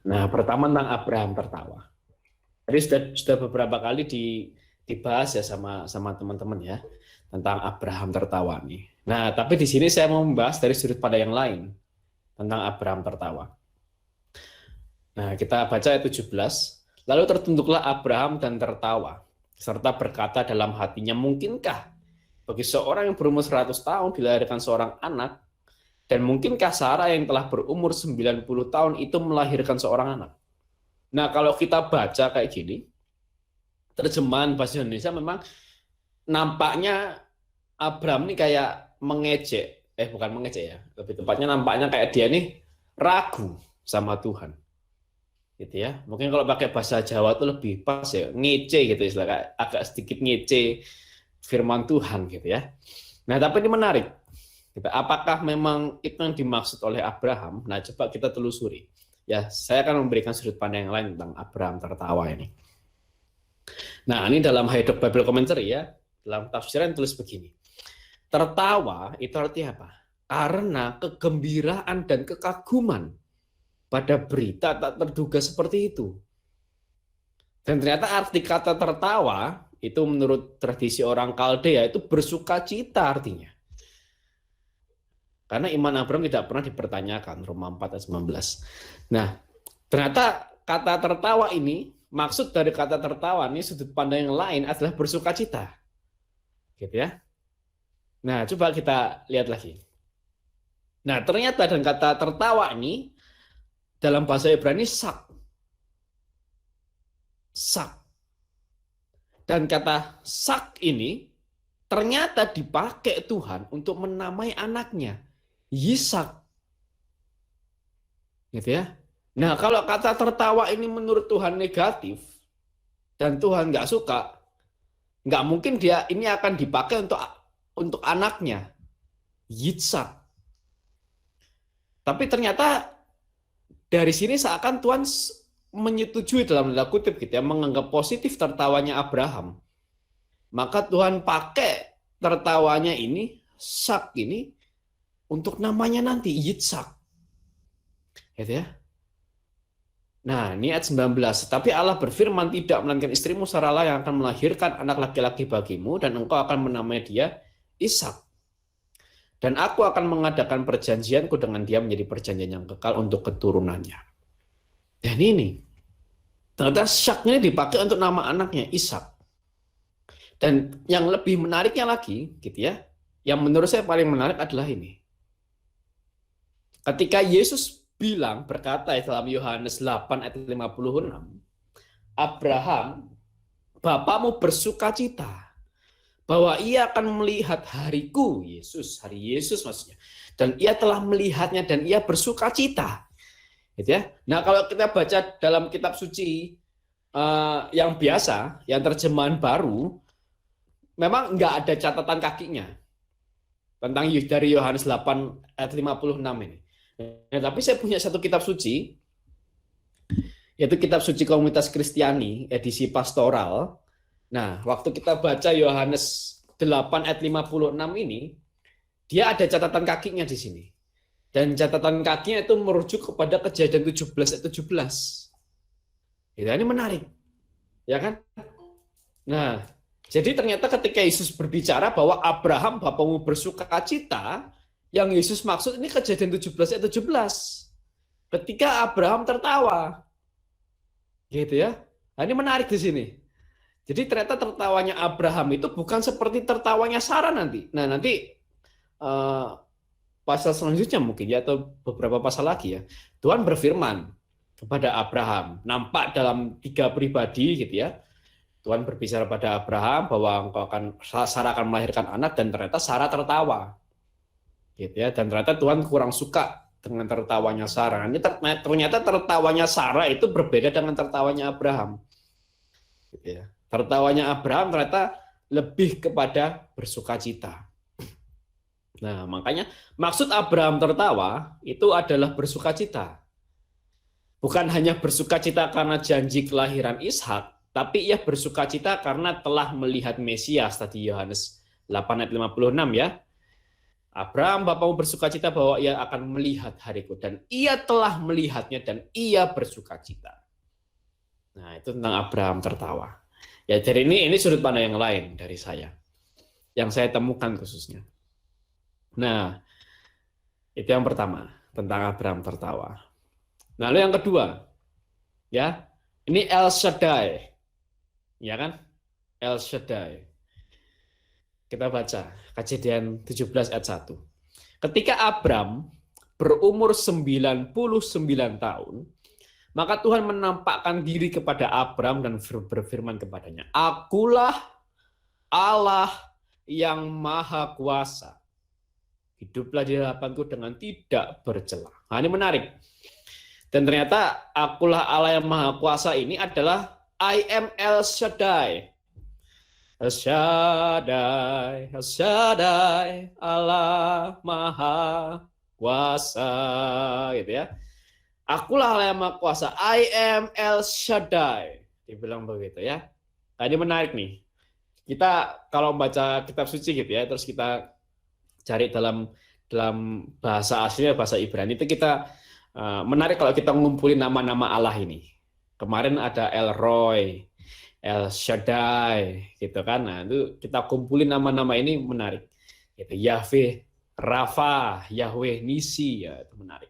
Nah, pertama tentang Abraham tertawa. Tadi sudah beberapa kali dibahas ya sama teman-teman ya tentang Abraham tertawa nih. Nah, tapi di sini saya mau membahas dari sudut pandang yang lain tentang Abraham tertawa. Nah, kita baca ayat 17. Lalu tertunduklah Abraham dan tertawa, serta berkata dalam hatinya, mungkinkah bagi seorang yang berumur 100 tahun dilahirkan seorang anak, dan mungkinkah Sarah yang telah berumur 90 tahun itu melahirkan seorang anak? Nah, kalau kita baca kayak gini, terjemahan bahasa Indonesia memang nampaknya Abraham ini kayak mengejek, bukan mengejek ya, lebih tepatnya nampaknya kayak dia ini ragu sama Tuhan. Gitu ya. Mungkin kalau pakai bahasa Jawa itu lebih pas ya, ngece gitu istilah, agak sedikit ngece firman Tuhan gitu ya. Nah, tapi ini menarik. Gitu. Apakah memang itu yang dimaksud oleh Abraham? Nah, coba kita telusuri. Ya, saya akan memberikan sudut pandang yang lain tentang Abraham tertawa ini. Nah, ini dalam Hayduk Bible Commentary ya, dalam tafsiran tulis begini. Tertawa itu artinya apa? Karena kegembiraan dan kekaguman pada berita tak terduga seperti itu. Dan ternyata arti kata tertawa itu menurut tradisi orang Kaldea itu bersuka cita artinya. Karena iman Abraham tidak pernah dipertanyakan, Roma 4 ayat 19. Nah, ternyata kata tertawa ini, maksud dari kata tertawa ini sudut pandang yang lain adalah bersuka cita. Gitu ya. Nah, coba kita lihat lagi. Nah, ternyata dan kata tertawa ini dalam bahasa Ibrani sak. Sak. Dan kata sak ini ternyata dipakai Tuhan untuk menamai anaknya, Yisak. Gitu ya. Nah, kalau kata tertawa ini menurut Tuhan negatif dan Tuhan nggak suka, nggak mungkin dia ini akan dipakai untuk anaknya, Yitzhak. Tapi ternyata dari sini seakan Tuhan menyetujui dalam tanda kutip gitu ya, menganggap positif tertawanya Abraham. Maka Tuhan pakai tertawanya ini, Sak ini, untuk namanya nanti, Yitzhak. Gitu ya. Nah, ini ayat 19. Tapi Allah berfirman, tidak, melainkan istrimu Sarah yang akan melahirkan anak laki-laki bagimu, dan engkau akan menamai dia Ishak. Dan aku akan mengadakan perjanjianku dengan dia menjadi perjanjian yang kekal untuk keturunannya. Dan ini, ternyata Ishaknya dipakai untuk nama anaknya, Ishak. Dan yang lebih menariknya lagi, gitu ya, yang menurut saya paling menarik adalah ini. Ketika Yesus bilang, berkata dalam Yohanes 8 ayat 56, Abraham, Bapamu bersuka cita bahwa ia akan melihat hariku, hari Yesus maksudnya, dan ia telah melihatnya dan ia bersuka cita. Gitu ya. Nah, kalau kita baca dalam kitab suci yang biasa, yang terjemahan baru, memang nggak ada catatan kakinya tentang dari Yohanes 8 ayat 56 ini. Nah, tapi saya punya satu kitab suci, yaitu kitab suci Komunitas Kristiani, edisi pastoral. Nah, waktu kita baca Yohanes 8 ayat 56 ini, dia ada catatan kakinya di sini. Dan catatan kakinya itu merujuk kepada Kejadian 17 ayat 17. Ini menarik. Ya kan? Nah, jadi ternyata ketika Yesus berbicara bahwa Abraham bapamu bersuka cita, yang Yesus maksud ini Kejadian 17 ayat 17. Ketika Abraham tertawa. Gitu ya. Nah, ini menarik di sini. Jadi ternyata tertawanya Abraham itu bukan seperti tertawanya Sarah nanti. Nah, nanti pasal selanjutnya mungkin ya, atau beberapa pasal lagi ya. Tuhan berfirman kepada Abraham, nampak dalam 3 pribadi gitu ya. Tuhan berbicara pada Abraham bahwa Sarah akan melahirkan anak, dan ternyata Sarah tertawa. Gitu ya, dan ternyata Tuhan kurang suka dengan tertawanya Sarah. Ini ternyata tertawanya Sarah itu berbeda dengan tertawanya Abraham. Gitu ya. Tertawanya Abraham ternyata lebih kepada bersukacita. Nah, makanya maksud Abraham tertawa itu adalah bersukacita. Bukan hanya bersukacita karena janji kelahiran Ishak, tapi ia bersukacita karena telah melihat Mesias, tadi Yohanes 8 ayat 56 ya. Abraham, bapamu bersukacita bahwa ia akan melihat hariku, dan ia telah melihatnya dan ia bersukacita. Nah, itu tentang Abraham tertawa. Ya, jadi ini sudut pandang yang lain dari saya, yang saya temukan khususnya. Nah, itu yang pertama, tentang Abraham tertawa. Lalu yang kedua, ya, ini El Shaddai, ya kan? El Shaddai. Kita baca Kejadian 17 ayat 1. Ketika Abram berumur 99 tahun, maka Tuhan menampakkan diri kepada Abram dan berfirman kepadanya, "Akulah Allah yang Maha Kuasa. Hiduplah di hadapanku dengan tidak bercela." Nah, ini menarik. Dan ternyata akulah Allah yang Maha Kuasa ini adalah I am El Shaddai. El Shaddai, El Shaddai, Allah Maha Kuasa, gitu ya. Akulah Allah yang Maha Kuasa, I am El Shaddai. Dibilang begitu ya. Nah, ini menarik nih. Kita kalau baca kitab suci gitu ya, terus kita cari dalam bahasa aslinya, bahasa Ibrani, itu kita menarik kalau kita ngumpulin nama-nama Allah ini. Kemarin ada El Roy, El Shaddai, gitu kan. Nah, itu kita kumpulin nama-nama ini menarik. Gitu. Yahweh Rafa, Yahweh Nisi, ya itu menarik.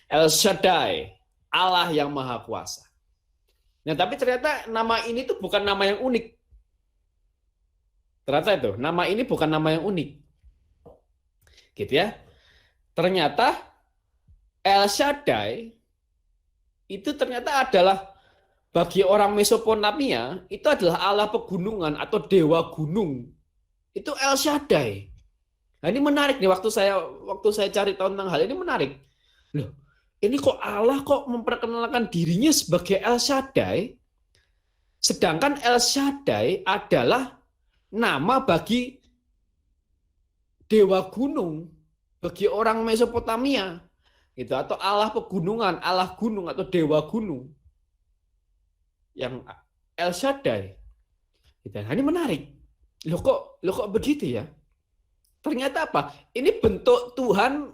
El Shaddai, Allah yang Maha Kuasa. Nah, tapi ternyata nama ini tuh bukan nama yang unik. Ternyata itu, nama ini bukan nama yang unik. Gitu ya. Ternyata El Shaddai itu ternyata adalah bagi orang Mesopotamia, itu adalah Allah pegunungan atau dewa gunung. Itu El Shaddai. Nah, ini menarik nih, waktu saya cari tahu tentang hal ini menarik. Loh, ini kok Allah kok memperkenalkan dirinya sebagai El Shaddai, sedangkan El Shaddai adalah nama bagi dewa gunung, bagi orang Mesopotamia, gitu, atau Allah pegunungan, Allah gunung atau dewa gunung. Yang El Shaddai. Nah, ini menarik. Loh kok begitu ya? Ternyata apa? Ini bentuk Tuhan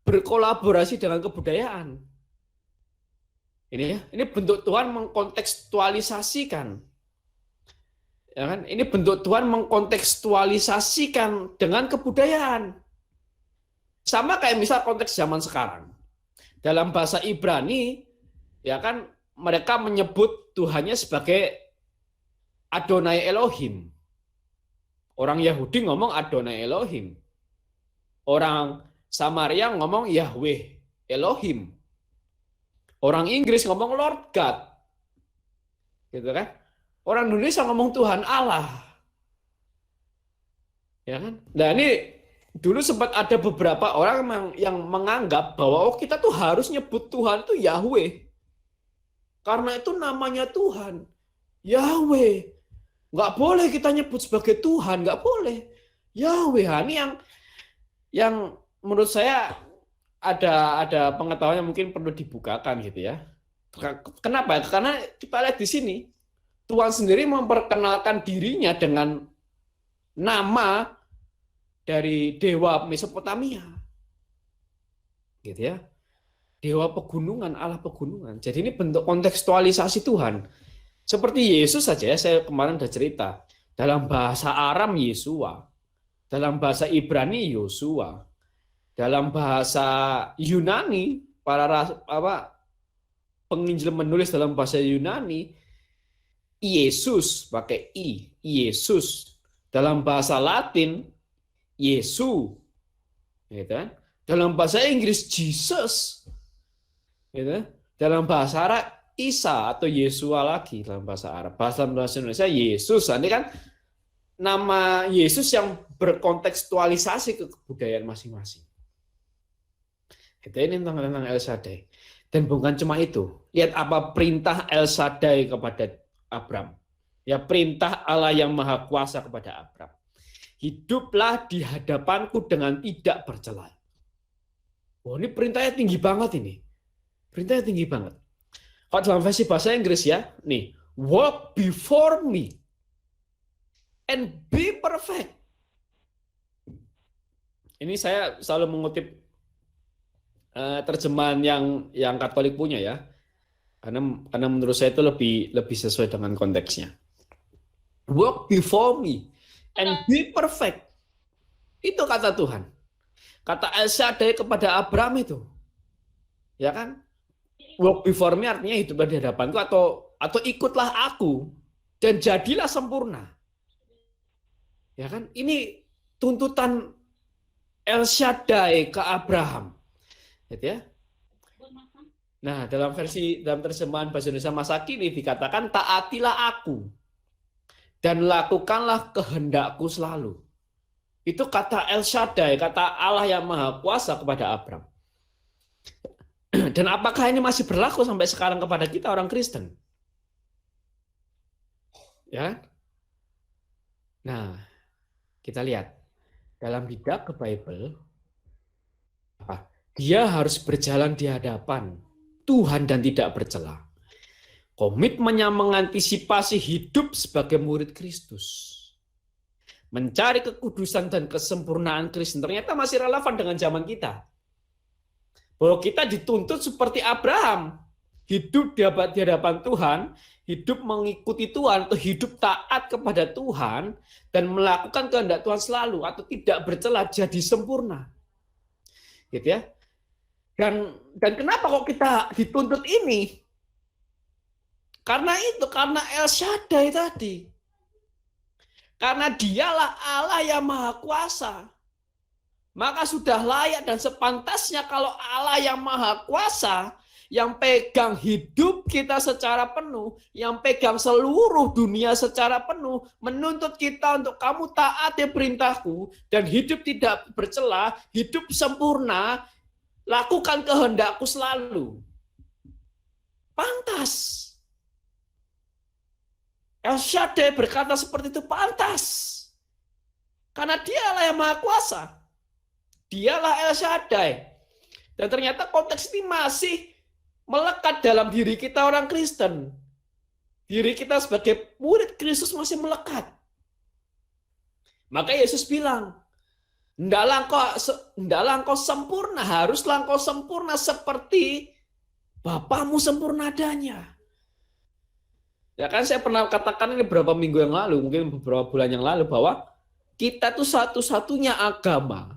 berkolaborasi dengan kebudayaan. Ini bentuk Tuhan mengkontekstualisasikan. Ya kan? Ini bentuk Tuhan mengkontekstualisasikan dengan kebudayaan. Sama kayak misal konteks zaman sekarang. Dalam bahasa Ibrani, ya kan, mereka menyebut Tuhannya sebagai Adonai Elohim. Orang Yahudi ngomong Adonai Elohim. Orang Samaria ngomong Yahweh Elohim. Orang Inggris ngomong Lord God. Gitu kan? Orang Indonesia ngomong Tuhan Allah. Ya kan? Nah, ini dulu sempat ada beberapa orang yang menganggap bahwa kita tuh harus nyebut Tuhan itu Yahweh. Karena itu namanya Tuhan, Yahweh. Nggak boleh kita nyebut sebagai Tuhan, nggak boleh. Yahweh, ini yang menurut saya ada pengetahuan yang mungkin perlu dibukakan gitu ya. Kenapa? Karena kita lihat di sini, Tuhan sendiri memperkenalkan dirinya dengan nama dari dewa Mesopotamia, gitu ya. Dewa pegunungan, Allah pegunungan. Jadi ini bentuk kontekstualisasi Tuhan. Seperti Yesus saja, saya kemarin sudah cerita. Dalam bahasa Aram, Yesua. Dalam bahasa Ibrani, Yosua. Dalam bahasa Yunani, penginjil menulis dalam bahasa Yunani, Yesus, pakai I, Yesus. Dalam bahasa Latin, Yesu. Gitu kan? Dalam bahasa Inggris, Jesus. Gitu. Dalam bahasa Arab, Isa atau Yesua lagi dalam bahasa Arab. Bahasa Indonesia, Yesus. Ini kan nama Yesus yang berkontekstualisasi ke kebudayaan masing-masing. Ini tentang El Shaddai. Dan bukan cuma itu. Lihat apa perintah El Shaddai kepada Abram. Ya, perintah Allah yang Maha Kuasa kepada Abram. Hiduplah di hadapanku dengan tidak bercela. Wah, ini perintahnya tinggi banget ini. Perintahnya tinggi banget. Kalau dalam versi bahasa Inggris ya, nih, walk before me and be perfect. ini saya selalu mengutip terjemahan yang Katolik punya ya, karena menurut saya itu lebih sesuai dengan konteksnya. Walk before me and be perfect. Itu kata Tuhan. Kata El Shaddai kepada Abraham itu. Ya kan? Walk before me artinya hiduplah di hadapanku atau ikutlah aku dan jadilah sempurna. Ya kan? Ini tuntutan El Shaddai ke Abraham. Gitu ya. Nah, dalam terjemahan bahasa Indonesia masa kini dikatakan taatilah aku dan lakukanlah kehendakku selalu. Itu kata El Shaddai, kata Allah yang Maha Kuasa kepada Abraham. Dan apakah ini masih berlaku sampai sekarang kepada kita orang Kristen? Ya. Nah, kita lihat dalam Didak ke Bible, dia harus berjalan di hadapan Tuhan dan tidak bercela. Komitmennya mengantisipasi hidup sebagai murid Kristus. Mencari kekudusan dan kesempurnaan Kristen ternyata masih relevan dengan zaman kita. Bahwa kita dituntut seperti Abraham, hidup di hadapan Tuhan, hidup mengikuti Tuhan, atau hidup taat kepada Tuhan, dan melakukan kehendak Tuhan selalu, atau tidak bercela, jadi sempurna. Gitu ya. Dan kenapa kok kita dituntut ini? Karena El Shaddai tadi. Karena dialah Allah yang Maha Kuasa. Maka sudah layak dan sepantasnya kalau Allah yang Maha Kuasa, yang pegang hidup kita secara penuh, yang pegang seluruh dunia secara penuh, menuntut kita untuk kamu taati perintahku, dan hidup tidak bercela, hidup sempurna, lakukan kehendakku selalu. Pantas. El Shaddai berkata seperti itu pantas. Karena dialah yang Maha Kuasa. Dialah El Shaddai. Dan ternyata konteks ini masih melekat dalam diri kita orang Kristen. Diri kita sebagai murid Kristus masih melekat. Maka Yesus bilang, hendaklah engkau sempurna, haruslah engkau sempurna seperti Bapamu sempurna adanya. Ya kan saya pernah katakan ini beberapa minggu yang lalu, mungkin beberapa bulan yang lalu, bahwa kita tuh satu-satunya agama,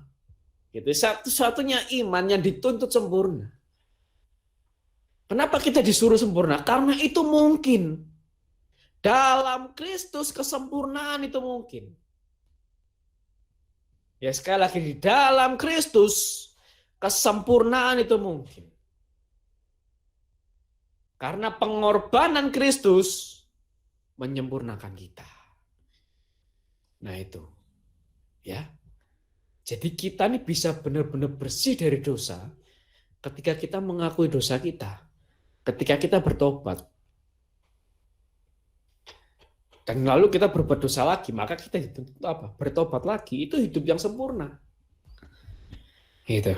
gitu, satu-satunya iman yang dituntut sempurna. Kenapa kita disuruh sempurna? Karena itu mungkin. Dalam Kristus kesempurnaan itu mungkin. Ya sekali lagi, di dalam Kristus kesempurnaan itu mungkin. Karena pengorbanan Kristus menyempurnakan kita. Nah itu. Ya. Jadi kita ini bisa benar-benar bersih dari dosa ketika kita mengakui dosa kita. Ketika kita bertobat. Dan lalu kita berbuat dosa lagi, maka kita dituntut apa? Bertobat lagi. Itu hidup yang sempurna. Gitu.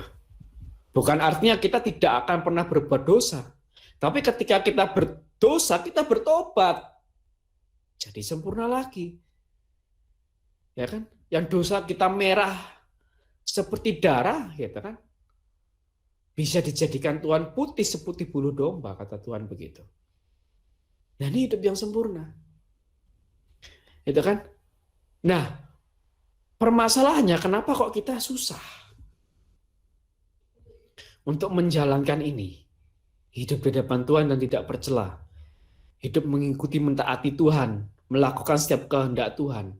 Bukan artinya kita tidak akan pernah berbuat dosa. Tapi ketika kita berdosa, kita bertobat. Jadi sempurna lagi. Ya kan? Yang dosa kita merah seperti darah, gitu kan? Bisa dijadikan Tuhan putih seputih bulu domba, kata Tuhan begitu. Nah, ini hidup yang sempurna. Itu kan? Nah, permasalahannya kenapa kok kita susah untuk menjalankan ini? Hidup di depan Tuhan dan tidak bercela. Hidup mengikuti mentaati Tuhan. Melakukan setiap kehendak Tuhan.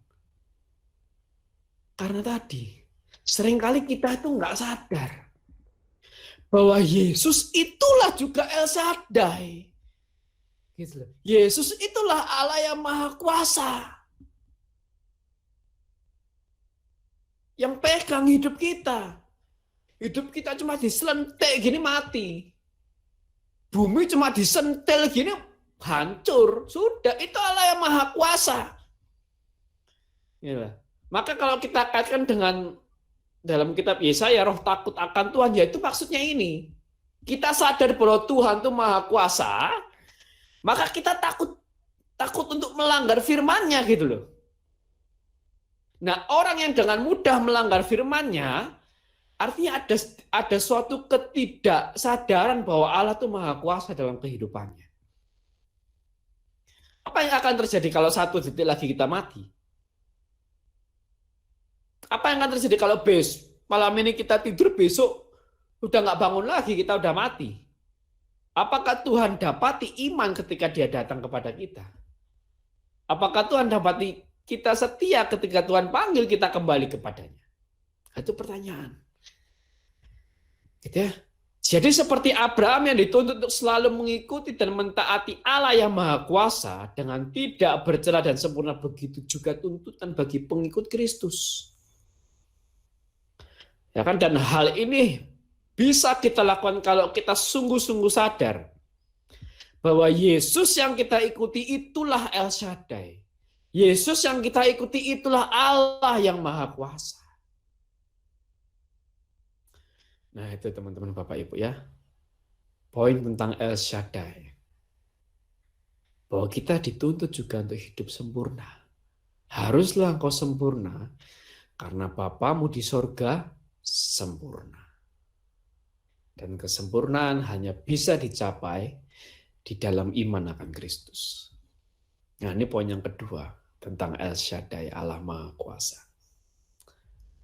Karena tadi, seringkali kita itu nggak sadar. Bahwa Yesus itulah juga El Shaddai. Gitu. Yesus itulah Allah yang Maha Kuasa. Yang pegang hidup kita. Hidup kita cuma diselentik gini mati. Bumi cuma disentil gini hancur. Sudah, itu Allah yang Maha Kuasa. Ya. Maka kalau kita kaitkan dengan dalam kitab Yesaya, roh takut akan Tuhan, ya itu maksudnya ini. Kita sadar bahwa Tuhan itu Maha Kuasa, maka kita takut untuk melanggar firman-Nya gitu loh. Nah, orang yang dengan mudah melanggar firman-Nya, Artinya ada suatu ketidaksadaran bahwa Allah itu maha kuasa dalam kehidupannya. Apa yang akan terjadi kalau satu detik lagi kita mati? Apa yang akan terjadi kalau malam ini kita tidur, besok udah nggak bangun lagi, kita udah mati? Apakah Tuhan dapati iman ketika dia datang kepada kita? Apakah Tuhan dapati kita setia ketika Tuhan panggil kita kembali kepadanya? Itu pertanyaan. Gitu ya. Jadi seperti Abraham yang dituntut untuk selalu mengikuti dan mentaati Allah yang Maha Kuasa dengan tidak bercela dan sempurna, begitu juga tuntutan bagi pengikut Kristus. Ya kan, dan hal ini bisa kita lakukan kalau kita sungguh-sungguh sadar bahwa Yesus yang kita ikuti itulah El Shaddai. Yesus yang kita ikuti itulah Allah yang Maha Kuasa. Nah, itu teman-teman Bapak Ibu ya. Poin tentang El Shaddai. Bahwa kita dituntut juga untuk hidup sempurna. Haruslah engkau sempurna karena Bapamu di sorga sempurna. Dan kesempurnaan hanya bisa dicapai di dalam iman akan Kristus. Nah, ini poin yang kedua tentang El Shaddai, Allah Maha Kuasa.